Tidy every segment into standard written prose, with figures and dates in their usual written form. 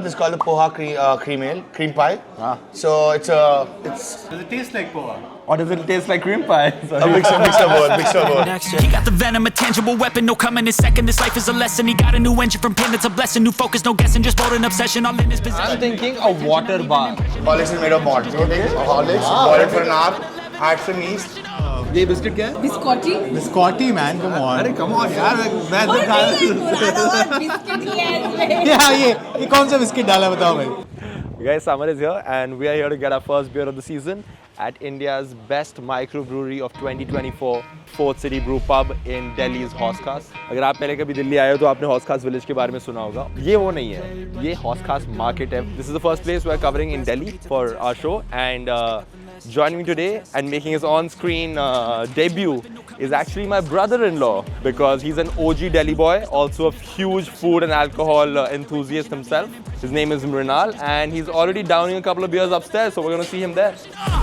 This is called the poha cream ale, cream pie. So it's Does it taste like poha? Or does it taste like cream pie? a mix of both. He got the venom, a tangible weapon, no coming in second. This life is a lesson. He got a new engine from pain, it's a blessing. New focus, no guessing, just bold an obsession. All in his possession. I'm thinking a water bar. Horlicks is made of malt. So take Horlicks, boil it for an hour, add some yeast. ये biscuit क्या है? Biscotti? Biscotti, man, come on. अरे come on यार, मैं और तो नहीं पुराना बिस्किट ही है इसमें। Yeah, ये कौन सा बिस्किट डाला बताओ भाई? Guys, Samar is here and we are here to get our first beer of the season at India's best microbrewery of 2024, Fourth City Brew Pub in Delhi's Horse Khas. अगर आप पहले कभी दिल्ली आए हो तो आपने हॉर्स खास विलेज के बारे में सुना होगा. ये वो नहीं है, ये हॉर्स खास मार्केट है. This is the first place we're covering in Delhi for our show and joining me today and making his on-screen debut is actually my brother-in-law because he's an OG Delhi boy, also a huge food and alcohol enthusiast himself. His name is Mrinal and he's already downing a couple of beers upstairs, so we're going to see him there.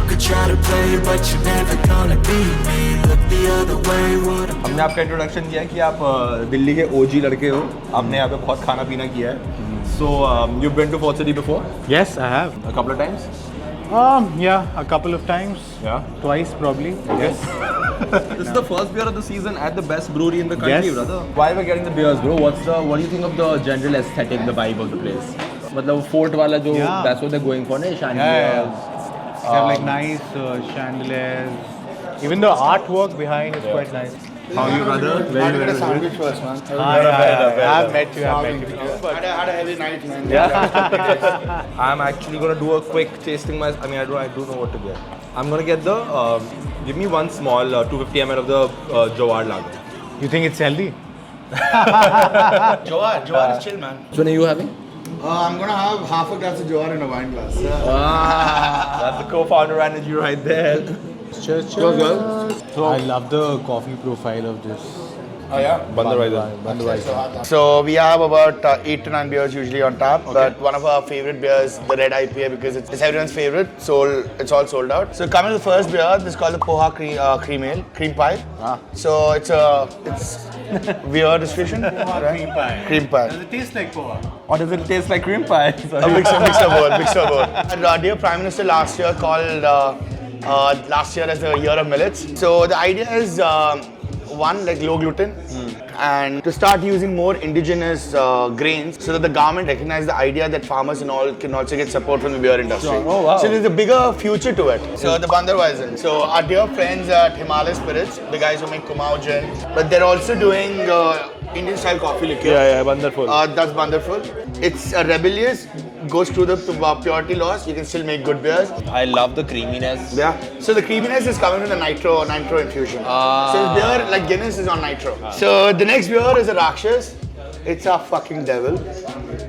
Could try to play, but you're never gonna beat me. Look the other way, what I'm हमने आपका introduction किया कि आप दिल्ली के OG लड़के हो, आपने यहाँ पे बहुत खाना पीना किया है. So you've been to Fourth City before? Yes, I have. A couple of times? Yeah, a couple of times. Yeah. Twice probably. Yes. This is the first beer of the season at the best brewery in the country, Yes. brother. Why we're getting the beers, bro? What do you think of the general aesthetic, the vibe of the place? मतलब fort वाला जो Yeah. that's what they're going for, ना? Yeah, Chandeliers. They have like nice chandeliers. Even the artwork behind is quite nice. How are you, brother? I'll get a sandwich first, man. I've met you. I've met you. Had a heavy night, man. Yeah. I'm actually gonna do a quick tasting. I do know what to get. I'm gonna get the. Give me one small 250 ml of the Jawar lager. You think it's healthy? Jawar is chill, man. Which one are you having? I'm gonna have half a glass of Jawar in a wine glass. That's the co-founder energy right there. Cheers, I love the coffee profile of this. Oh yeah. Budweiser. So we have about 8 to 9 beers usually on tap, but one of our favorite beers, the Red IPA, because it's everyone's favorite. It's all sold out. So coming to the first beer, this is called the poha cream ale, cream pie. So it's weird description. Right? Cream pie. Does it taste like poha? Or does it taste like cream pie? A mix of both. Our dear Prime Minister last year called last year as the year of millets. So the idea is one, like low gluten, and to start using more indigenous grains so that the government recognizes the idea that farmers and all can also get support from the beer industry. Oh, wow. So there's a bigger future to it. So the Bandarweizen. So our dear friends at Himalaya Spirits, the guys who make Kumau Gin, but they're also doing Indian style coffee liqueur. Yeah, wonderful. That's wonderful. It's rebellious, goes through the purity laws. You can still make good beers. I love the creaminess. Yeah. So the creaminess is coming from the nitro infusion. So beer like Guinness is on nitro. So the next beer is a Rakshas. It's a fucking devil.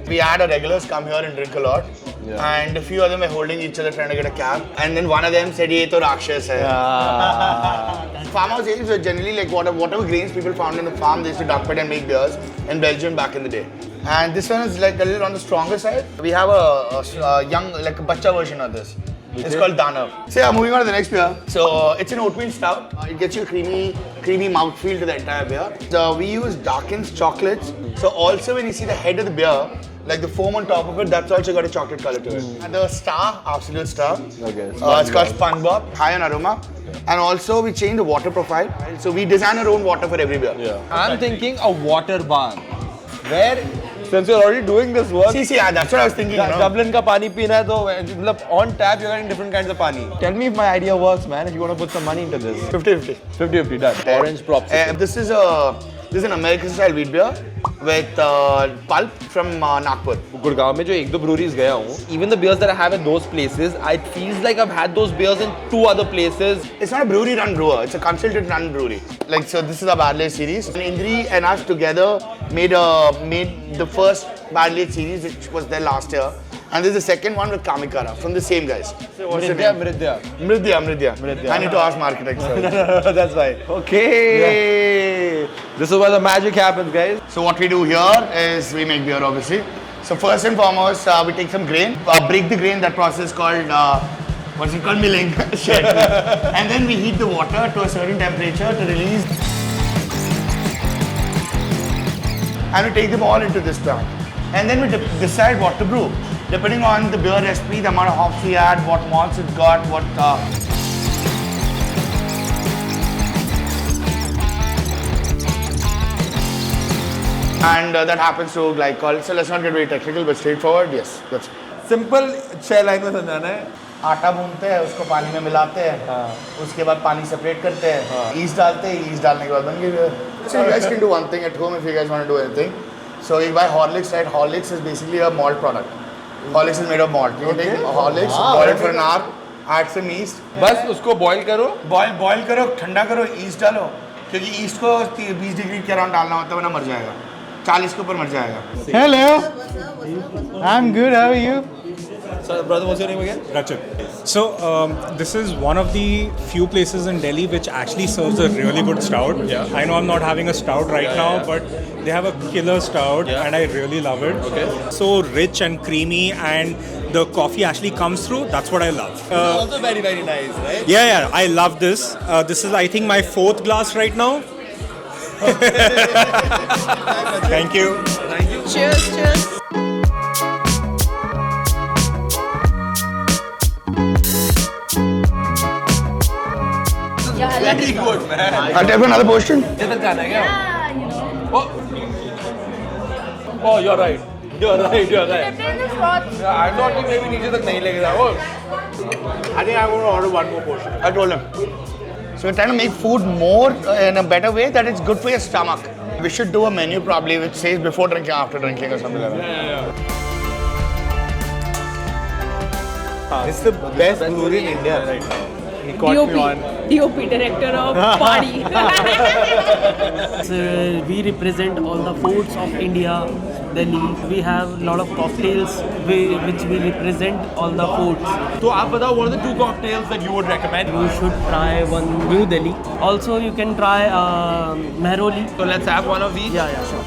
We had our regulars come here and drink a lot. Yeah. And a few of them were holding each other trying to get a cab. And then one of them said, "Ye to Rakshas hai." Farmhouse ales were generally like whatever grains people found in the farm, they used to dump it and make beers in Belgium back in the day. And this one is like a little on the stronger side. We have a young, like a bacha version of this. It's called Danav. So yeah, moving on to the next beer. So it's an oatmeal stout. It gets you a creamy mouthfeel to the entire beer. So we use Darkins chocolates. So also when you see the head of the beer, like the foam on top of it, that's also got a chocolate color to it. And the star, absolute star. Okay. It's called SpongeBob, high on aroma. And also we change the water profile. So we design our own water for every beer. Yeah. I'm thinking a water bar. Where, since you're already doing this work, Yeah, that's what I was thinking. You know? Dublin ka pani pina hai to मतलब on tap you're getting different kinds of pani. Tell me if my idea works, man. If you want to put some money into this. 50-50. 50-50 done. Orange props. This is an American style wheat beer with pulp from Nagpur. Gurgaon में जो एक दो breweries गया हूँ, even the beers that I have at those places, it feels like I've had those beers in 2 other places. It's not a brewery run brewer, it's a consultant run brewery. Like, so this is a barrel aged series. And Indri and us together made the first barrel aged series, which was there last year. And there's the second one with Kamikara from the same guys. Mridya. Mridya. I need to ask marketing. Sorry. That's right. Okay. Yeah. This is where the magic happens, guys. So what we do here is we make beer, obviously. So first and foremost, we take some grain, break the grain. That process is called what's it called? Milling. Shit. And then we heat the water to a certain temperature to release. And we take them all into this tank. and then we decide what to brew. Depending on the beer recipe, the amount of hops we add, what malts it got, what... And that happens to glycol. So let's not get very technical, but straightforward. Yes, that's it. Simple 6 line में समझाना है. आटा भूनते हैं, उसको पानी में मिलाते हैं, उसके बाद पानी सेपरेट करते हैं, ईस्ट डालते हैं, ईस्ट डालने के बाद बन गई. So you guys can do one thing at home if you guys want to do anything. So you buy Horlicks, right? Horlicks is basically a malt product. Horlicks is made of malt. You take Horlicks, boil it for an hour, add some yeast. बस उसको boil करो. Boil करो, ठंडा करो, east डालो, क्योंकि east को 20 degree के अराउंड डालना होता है, वरना मर जाएगा. 40 के ऊपर मर जाएगा. Hello. I'm good. How are you? So, brother, what's your name again? Rachit. So, this is one of the few places in Delhi which actually serves a really good stout. Yeah. I know I'm not having a stout right now, but they have a killer stout and I really love it. Okay. So rich and creamy, and the coffee actually comes through. That's what I love. Also very, very nice, right? Yeah, I love this. This is, I think, my 4th glass right now. Thank you. Cheers, cheers. Very good, man. I'll take another portion. इधर जाना है क्या? Yeah, you know. Oh, you're right. You're right. Dipped in the broth. Yeah, I thought कि maybe नीचे तक नहीं लगेगा. Oh. I think I'm going to order one more portion. I told him. So we're trying to make food more in a better way that it's good for your stomach. We should do a menu probably which says before drinking, after drinking or something like that. It's the best brewery in India right now. He caught me on. DOP, director of party. We represent all the foods of India, Delhi. We have a lot of cocktails which we represent all the foods. तो आप बताओ, what are the 2 cocktails that you would recommend? You should try one New Delhi. Also, you can try Mehroli. So let's have one of these. Yeah, sure.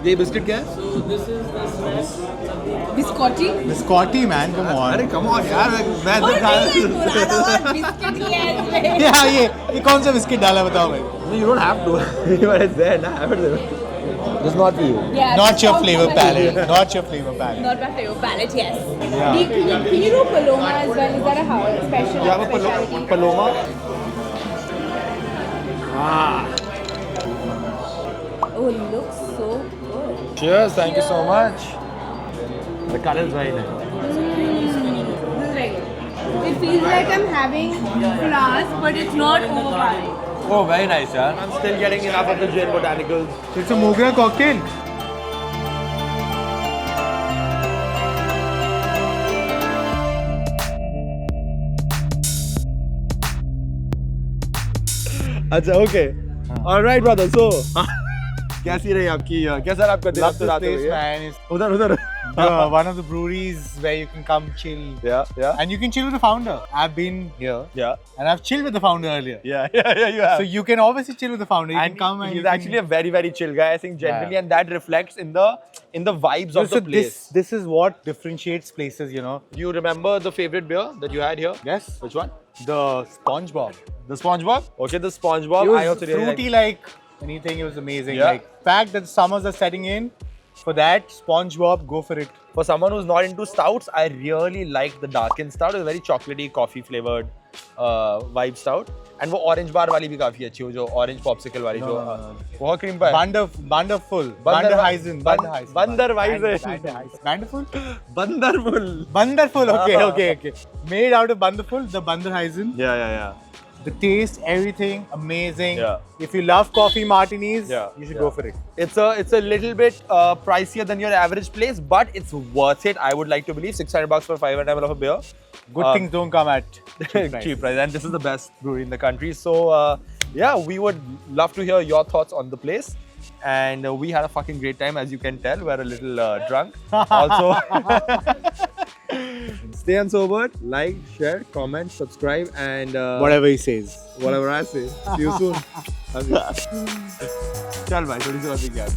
ये biscuit क्या है? Biscotti. Biscotti, man. Come on. अरे come on यार, मैं और तो खा नहीं, पुराना और बिस्किट ही है इसमें. Yeah, ये कौन सा बिस्किट डाला बताओ भाई. You don't have to. But it's there, ना? Have it there. It's not for you. Yeah, Not your sounds flavor like palette. it. Not your flavor palette. Not my favorite palette, yes. Yeah. Can you do Paloma as well? Is that a special? You have a specialty? Paloma? Oh, it looks so good. Cheers, thank you so much. The color is very nice. This is very good. It feels like I'm having flowers, but it's not overpowering. Oh, very nice, yaar. I'm still getting enough of the Jain Botanicals. It's a Mogra cocktail. अच्छा, okay. All right, brother. So, कैसी रही आपकी कैसा रहा आपका दिन? Love this रात हो place, गई है? man. It's उधर. one of the breweries where you can come chill. Yeah. And you can chill with the founder. I've been here. Yeah. And I've chilled with the founder earlier. Yeah, you have. So you can obviously chill with the founder. You and can come and he's you can- actually a very, very chill guy. I think generally, and that reflects in the vibes of So the place. this is what differentiates places, you know. Do you remember the favorite beer that you had here? Yes. Which one? The SpongeBob. The SpongeBob. Okay, the SpongeBob. It was I also really fruity like anything. It was amazing. Yeah. Like fact that the summers are setting in. For that, SpongeBob, go for it. For someone who's not into stouts, I really like the Darkin stout. It's a very chocolatey, coffee flavored vibe stout. And वो orange bar वाली भी काफी अच्छी हो, जो orange popsicle वाली जो बहुत cream pa hai. Banderful. Banderheisen. Banderful? Banderful. Okay. Made out of Banderful, the Banderheisen. Yeah. The taste, everything, amazing. Yeah. If you love coffee martinis, Yeah. you should go for it. It's a little bit pricier than your average place, but it's worth it. I would like to believe $600 for 500 ml of a beer. Good things don't come at cheap price, and this is the best brewery in the country. So yeah, we would love to hear your thoughts on the place. And we had a fucking great time, as you can tell. We're a little drunk. Also, stay unsobered. Like, share, comment, subscribe, and Whatever he says. whatever I say. See you soon. Chal bhai, थोड़ी सी बात भी क्या है?